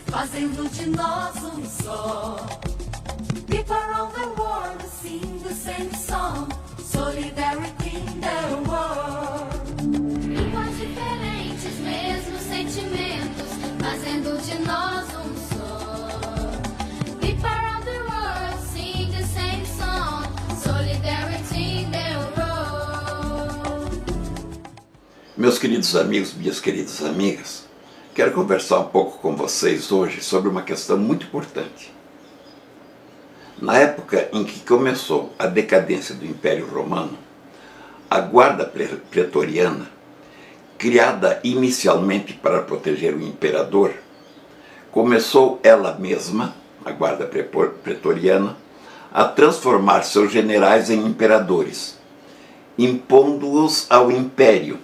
fazendo de nós um só. People around the world sing the same song, solidarity in the world. Iguais diferentes, mesmos sentimentos, fazendo de nós um só. People around the world sing the same song, solidarity in the world. Meus queridos amigos, minhas queridas amigas, quero conversar um pouco com vocês hoje sobre uma questão muito importante. Na época em que começou a decadência do Império Romano, a Guarda Pretoriana, criada inicialmente para proteger o imperador, começou ela mesma, a Guarda Pretoriana, a transformar seus generais em imperadores, impondo-os ao império,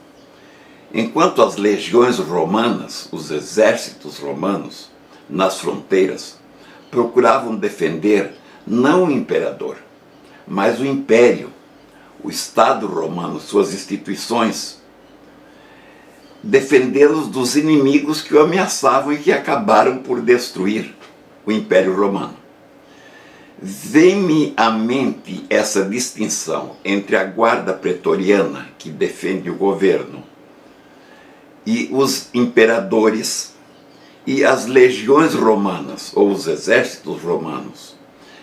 enquanto as legiões romanas, os exércitos romanos, nas fronteiras, procuravam defender não o imperador, mas o império, o Estado romano, suas instituições, defendê-los dos inimigos que o ameaçavam e que acabaram por destruir o Império Romano. Vem-me à mente essa distinção entre a Guarda Pretoriana, que defende o governo, e os imperadores, e as legiões romanas, ou os exércitos romanos,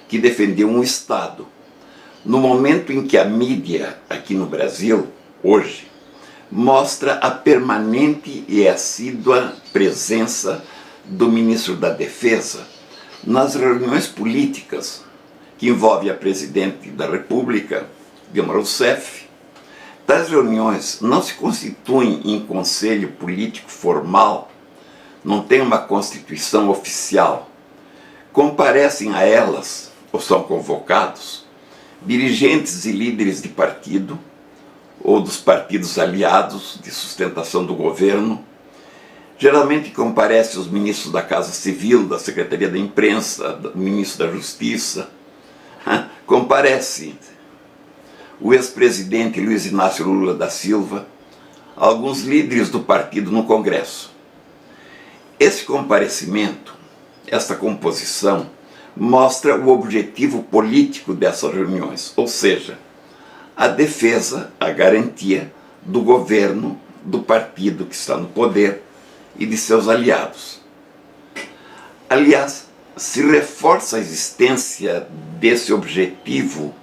que defendiam o Estado. No momento em que a mídia, aqui no Brasil, hoje, mostra a permanente e assídua presença do ministro da Defesa nas reuniões políticas que envolvem a presidente da República, Dilma Rousseff. Tais reuniões não se constituem em conselho político formal, não tem uma constituição oficial. Comparecem a elas, ou são convocados, dirigentes e líderes de partido, ou dos partidos aliados de sustentação do governo. Geralmente comparecem os ministros da Casa Civil, da Secretaria da Imprensa, o ministro da Justiça. Comparece o ex-presidente Luiz Inácio Lula da Silva, alguns líderes do partido no Congresso. Esse comparecimento, essa composição, mostra o objetivo político dessas reuniões, ou seja, a defesa, a garantia do governo, do partido que está no poder e de seus aliados. Aliás, se reforça a existência desse objetivo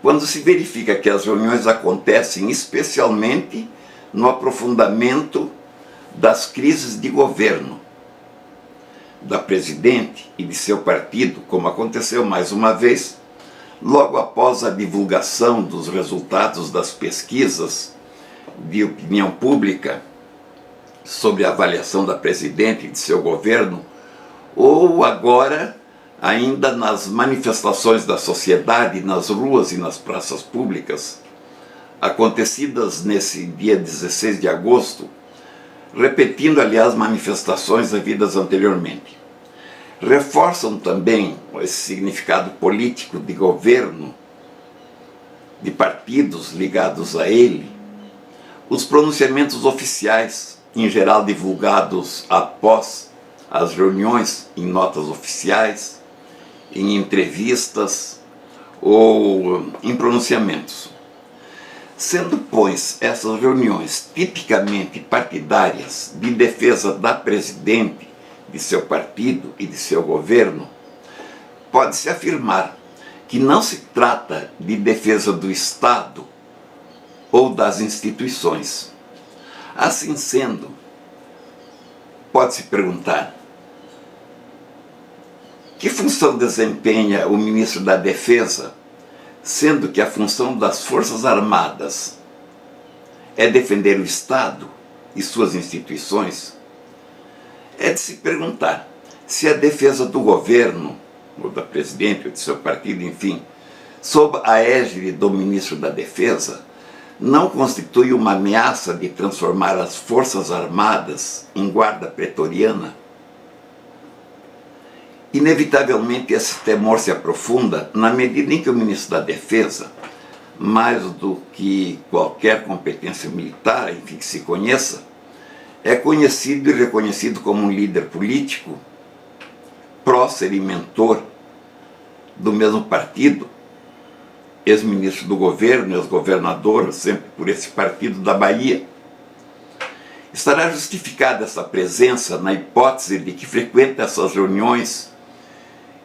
quando se verifica que as reuniões acontecem especialmente no aprofundamento das crises de governo da presidente e de seu partido, como aconteceu mais uma vez, logo após a divulgação dos resultados das pesquisas de opinião pública sobre a avaliação da presidente e de seu governo, ou agora ainda nas manifestações da sociedade, nas ruas e nas praças públicas, acontecidas nesse dia 16 de agosto, repetindo, aliás, manifestações havidas anteriormente. Reforçam também esse significado político de governo, de partidos ligados a ele, os pronunciamentos oficiais, em geral divulgados após as reuniões, em notas oficiais, em entrevistas ou em pronunciamentos. Sendo, pois, essas reuniões tipicamente partidárias de defesa da presidente, de seu partido e de seu governo, pode-se afirmar que não se trata de defesa do Estado ou das instituições. Assim sendo, pode-se perguntar: que função desempenha o ministro da Defesa, sendo que a função das Forças Armadas é defender o Estado e suas instituições? É de se perguntar se a defesa do governo, ou da presidente, ou de seu partido, enfim, sob a égide do ministro da Defesa, não constitui uma ameaça de transformar as Forças Armadas em Guarda Pretoriana? Inevitavelmente esse temor se aprofunda na medida em que o ministro da Defesa, mais do que qualquer competência militar, enfim, que se conheça, é conhecido e reconhecido como um líder político prócer e mentor do mesmo partido, ex-ministro do governo, ex-governador, sempre por esse partido da Bahia. Estará justificada essa presença na hipótese de que frequenta essas reuniões,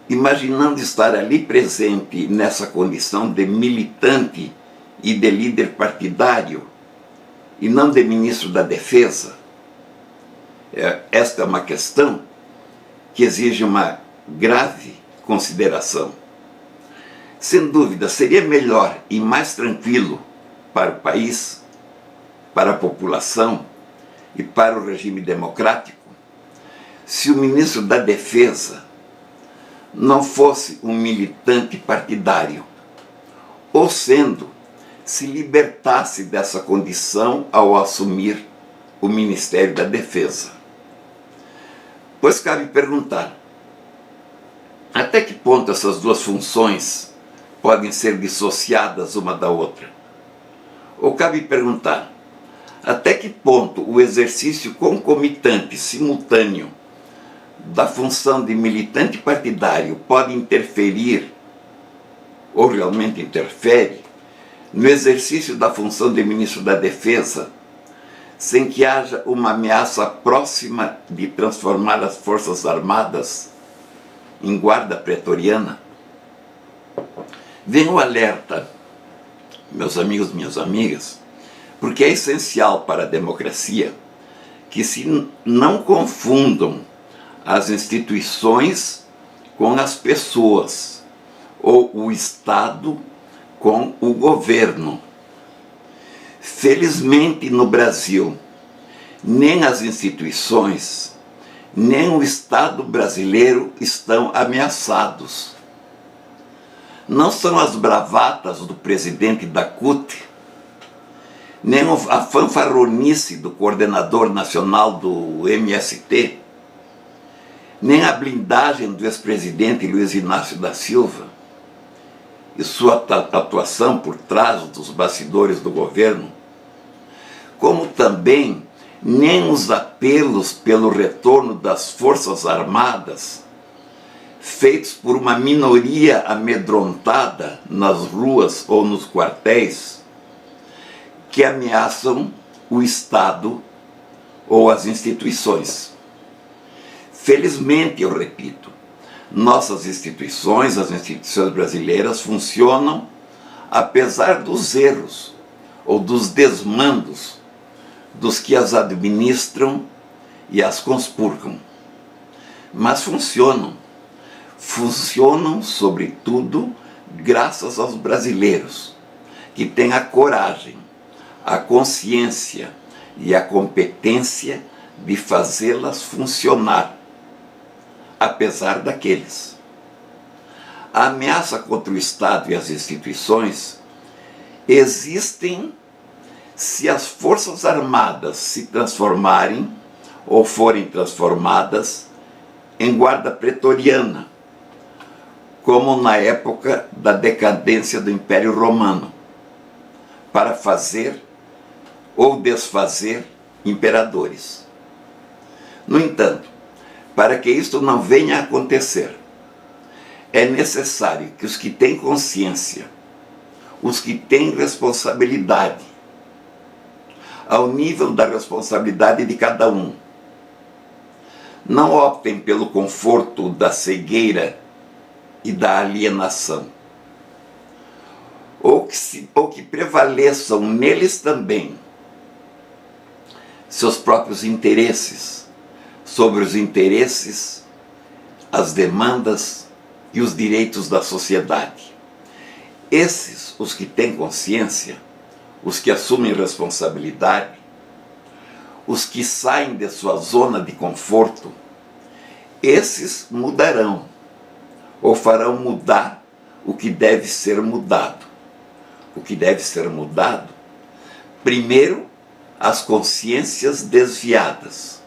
imaginando estar ali presente nessa condição de militante e de líder partidário, e não de ministro da Defesa? Esta é uma questão que exige uma grave consideração. Sem dúvida, seria melhor e mais tranquilo para o país, para a população e para o regime democrático se o ministro da Defesa não fosse um militante partidário, ou sendo, se libertasse dessa condição ao assumir o Ministério da Defesa. Pois cabe perguntar, até que ponto essas duas funções podem ser dissociadas uma da outra? Ou cabe perguntar, até que ponto o exercício concomitante, simultâneo, da função de militante partidário pode interferir, ou realmente interfere, no exercício da função de ministro da Defesa, sem que haja uma ameaça próxima de transformar as Forças Armadas em guarda pretoriana? Vem o alerta, meus amigos, minhas amigas, porque é essencial para a democracia que se não confundam as instituições com as pessoas, ou o Estado com o governo. Felizmente no Brasil, nem as instituições, nem o Estado brasileiro estão ameaçados. Não são as bravatas do presidente da CUT, nem a fanfarronice do coordenador nacional do MST, nem a blindagem do ex-presidente Luiz Inácio da Silva e sua atuação por trás dos bastidores do governo, como também nem os apelos pelo retorno das Forças Armadas, feitos por uma minoria amedrontada nas ruas ou nos quartéis, que ameaçam o Estado ou as instituições. Felizmente, eu repito, nossas instituições, as instituições brasileiras, funcionam apesar dos erros ou dos desmandos dos que as administram e as conspurcam. Mas funcionam. Funcionam, sobretudo, graças aos brasileiros, que têm a coragem, a consciência e a competência de fazê-las funcionar, apesar daqueles. A ameaça contra o Estado e as instituições existem se as Forças Armadas se transformarem ou forem transformadas em guarda pretoriana, como na época da decadência do Império Romano, para fazer ou desfazer imperadores. No entanto, para que isto não venha a acontecer, é necessário que os que têm consciência, os que têm responsabilidade, ao nível da responsabilidade de cada um, não optem pelo conforto da cegueira e da alienação, ou que prevaleçam neles também seus próprios interesses sobre os interesses, as demandas e os direitos da sociedade. Esses, os que têm consciência, os que assumem responsabilidade, os que saem de sua zona de conforto, esses mudarão, ou farão mudar o que deve ser mudado. O que deve ser mudado, primeiro, as consciências desviadas.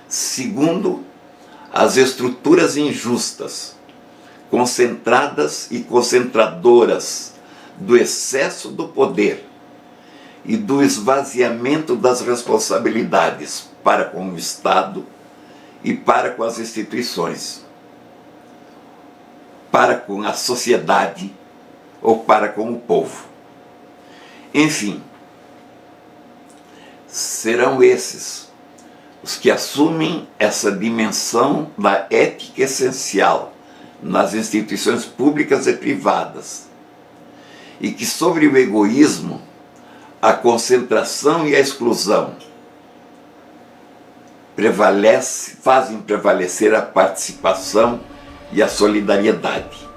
Segundo, as estruturas injustas, concentradas e concentradoras do excesso do poder e do esvaziamento das responsabilidades para com o Estado e para com as instituições. para com a sociedade ou para com o povo. Enfim, serão esses os que assumem essa dimensão da ética essencial nas instituições públicas e privadas, e que sobre o egoísmo, a concentração e a exclusão fazem prevalecer a participação e a solidariedade.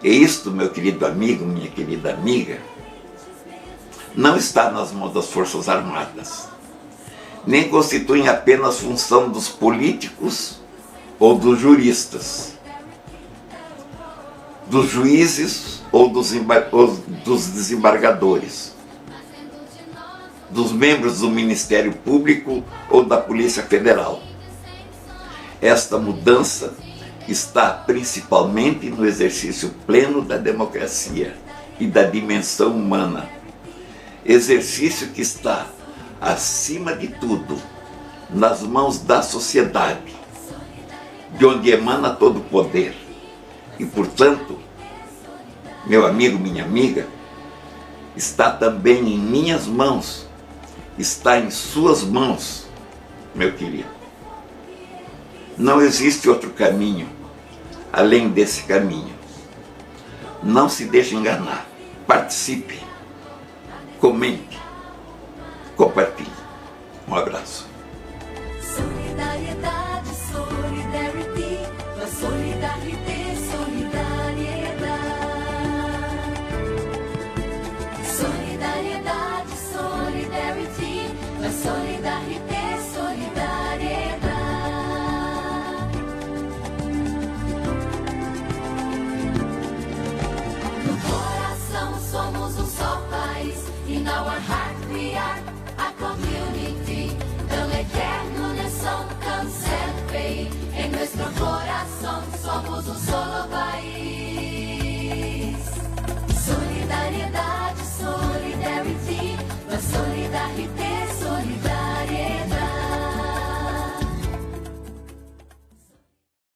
E isto, meu querido amigo, minha querida amiga, não está nas mãos das Forças Armadas, nem constituem apenas função dos políticos ou dos juristas, dos juízes ou dos desembargadores, dos membros do Ministério Público ou da Polícia Federal. Esta mudança está principalmente no exercício pleno da democracia e da dimensão humana, exercício que está, acima de tudo, nas mãos da sociedade, de onde emana todo o poder. E, portanto, meu amigo, minha amiga, está também em minhas mãos, está em suas mãos, meu querido. Não existe outro caminho além desse caminho. Não se deixe enganar. Participe, comente, compartilhe. Um abraço. Solidariedade, solidarity, la solidarité, solidariedade. Solidariedade, solidarity, la solidarité, solidariedade. No coração somos um só país, in our heart we are